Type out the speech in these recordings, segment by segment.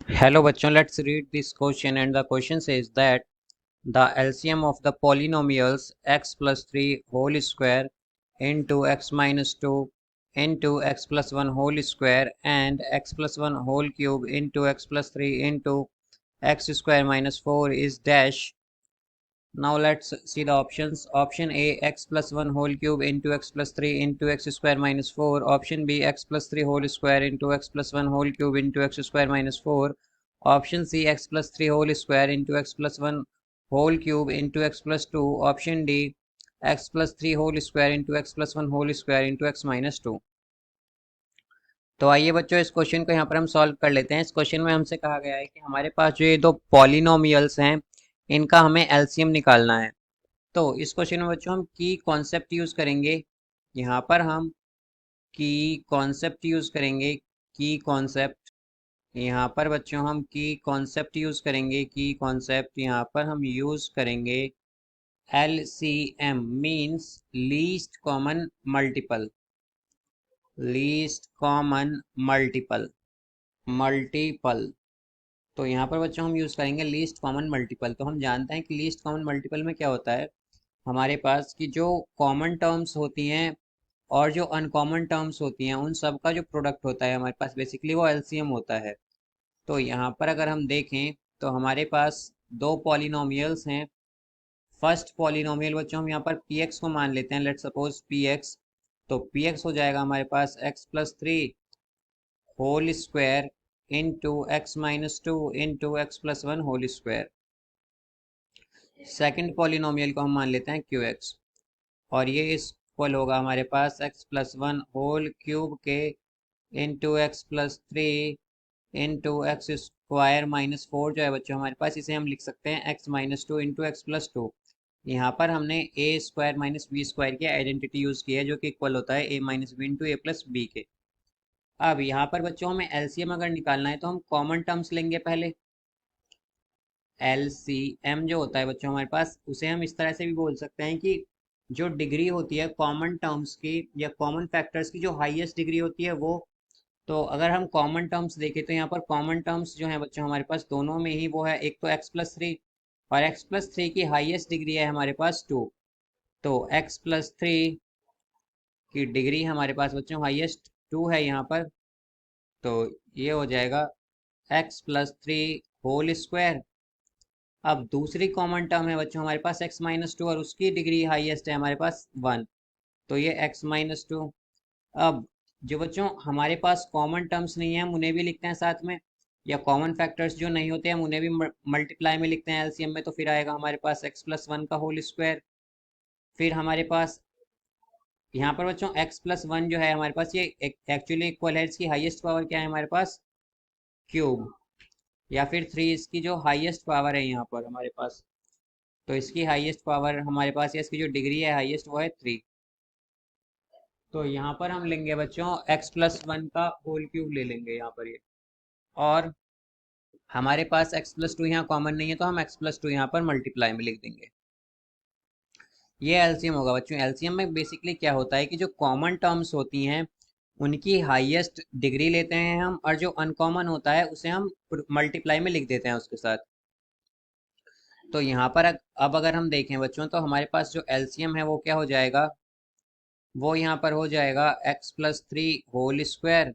Hello bachon, let's read this question, and the question says that the LCM of the polynomials x plus 3 whole square into x minus 2 into x plus 1 whole square and x plus 1 whole cube into x plus 3 into x square minus 4 is dash. Now let's see the options. Option A, x plus 1 whole cube into x plus 3 into x square minus 4. Option B, x plus 3 whole square into x plus 1 whole cube into x square minus 4. Option C, x plus 3 whole square into x plus 1 whole cube into x plus 2. Option D, x plus 3 whole square into x plus 1 whole square into x minus 2. तो आइए बच्चों इस question को यहाँ पर हम solve कर लेते हैं। इस क्वेश्चन में हमसे कहा गया है कि हमारे पास जो ये दो पॉलिनोमियल्स हैं इनका हमें एलसीएम निकालना है। तो इस क्वेश्चन में बच्चों हम की कॉन्सेप्ट यूज करेंगे। यहाँ पर हम की कॉन्सेप्ट यूज करेंगे। की कॉन्सेप्ट यहाँ पर बच्चों हम की कॉन्सेप्ट यूज करेंगे। की कॉन्सेप्ट यहाँ पर हम यूज करेंगे LCM means least common multiple. Least common multiple multiple तो यहाँ पर बच्चों हम यूज करेंगे लीस्ट कॉमन मल्टीपल। तो हम जानते हैं कि लीस्ट कॉमन मल्टीपल में क्या होता है, हमारे पास की जो कॉमन टर्म्स होती हैं और जो अनकॉमन टर्म्स होती हैं उन सब का जो प्रोडक्ट होता है हमारे पास बेसिकली वो एलसीएम होता है। तो यहाँ पर अगर हम देखें तो हमारे पास दो पॉलिनोमियल्स हैं। फर्स्ट पॉलिनोमियल बच्चों हम यहाँ पर px को मान लेते हैं, लेट्स सपोज px। तो px हो जाएगा हमारे पास x plus 3 whole square into x minus 2 into x plus 1 whole square. Second polynomial को हम मान लेते हैं qx और ये इक्वल होगा हमारे पास x प्लस 1 होल क्यूब के into x plus 3 into X square minus 4 जो है बच्चों हमारे पास, इसे हम लिख सकते हैं x minus 2 into x plus 2। यहाँ पर हमने ए स्क्वायर माइनस बी स्क्वायर की आइडेंटिटी यूज की है जो कि इक्वल होता है ए minus b into a plus B के। अब यहाँ पर बच्चों हमें एलसीएम अगर निकालना है तो हम कॉमन टर्म्स लेंगे पहले। एलसीएम जो होता है बच्चों हमारे पास, उसे हम इस तरह से भी बोल सकते हैं कि जो डिग्री होती है कॉमन टर्म्स की या कॉमन फैक्टर्स की, जो हाईएस्ट डिग्री होती है वो। तो अगर हम कॉमन टर्म्स देखें तो यहाँ पर कॉमन टर्म्स जो है बच्चों हमारे पास दोनों में ही वो है, एक तो एक्स प्लस थ्री और एक्स प्लस थ्री की हाईएस्ट डिग्री है हमारे पास टू। तो एक्स प्लस थ्री की डिग्री हमारे पास बच्चों हाईएस्ट टू है यहाँ पर। तो ये हो जाएगा x plus three whole square. अब दूसरी कॉमन टर्म है बच्चों हमारे पास x माइनस टू और उसकी डिग्री हाईएस्ट है हमारे पास वन। तो ये x माइनस टू। अब जो बच्चों हमारे पास कॉमन टर्म्स नहीं है हम उन्हें भी लिखते हैं साथ में, या कॉमन फैक्टर्स जो नहीं होते हैं हम उन्हें भी मल्टीप्लाई में लिखते हैं एलसीएम में। तो फिर आएगा हमारे पास x प्लस वन का होल स्क्वायर। फिर हमारे पास यहाँ पर बच्चों x प्लस वन जो है हमारे पास ये एक्चुअली इक्वल है, इसकी हाईएस्ट पावर क्या है हमारे पास, क्यूब। या फिर थ्री इसकी जो हाईएस्ट पावर है यहाँ पर हमारे पास, तो इसकी हाईएस्ट पावर हमारे पास या इसकी जो डिग्री है हाईएस्ट वो है थ्री। तो यहाँ पर हम लेंगे बच्चों x प्लस वन का होल क्यूब ले लेंगे यहाँ पर ये। और हमारे पास x प्लस टू यहाँ कॉमन नहीं है तो हम x प्लस टू यहाँ पर मल्टीप्लाई में लिख देंगे। ये एलसीएम होगा बच्चों। एलसीएम में बेसिकली क्या होता है कि जो कॉमन टर्म्स होती हैं उनकी हाईएस्ट डिग्री लेते हैं हम, और जो अनकॉमन होता है उसे हम मल्टीप्लाई में लिख देते हैं उसके साथ। तो यहाँ पर अब अगर हम देखें बच्चों तो हमारे पास जो एलसीएम है वो क्या हो जाएगा, वो यहाँ पर हो जाएगा x plus three whole square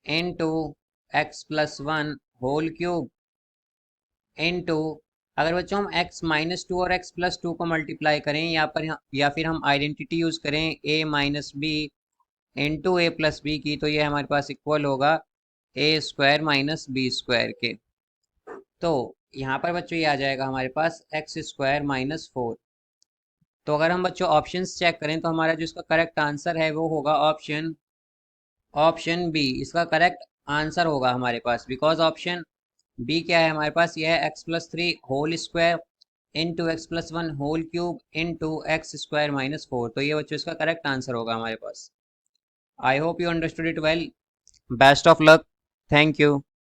into x plus one whole cube into, अगर बच्चों हम x माइनस टू और x प्लस टू को मल्टीप्लाई करें यहाँ पर, या फिर हम आइडेंटिटी यूज करें a minus b into a plus b की, तो ये हमारे पास इक्वल होगा a square minus b square के। तो यहाँ पर बच्चों ये आ जाएगा हमारे पास एक्स स्क्वायर माइनस फोर। तो अगर हम बच्चों ऑप्शंस चेक करें तो हमारा जो इसका करेक्ट आंसर है वो होगा ऑप्शन ऑप्शन बी। इसका करेक्ट आंसर होगा हमारे पास, बिकॉज ऑप्शन बी क्या है हमारे पास, यह है X plus three whole square into x plus one whole cube into X square minus four. तो ये बच्चों इसका करेक्ट आंसर होगा हमारे पास। I hope you understood it well. Best of luck. Thank you.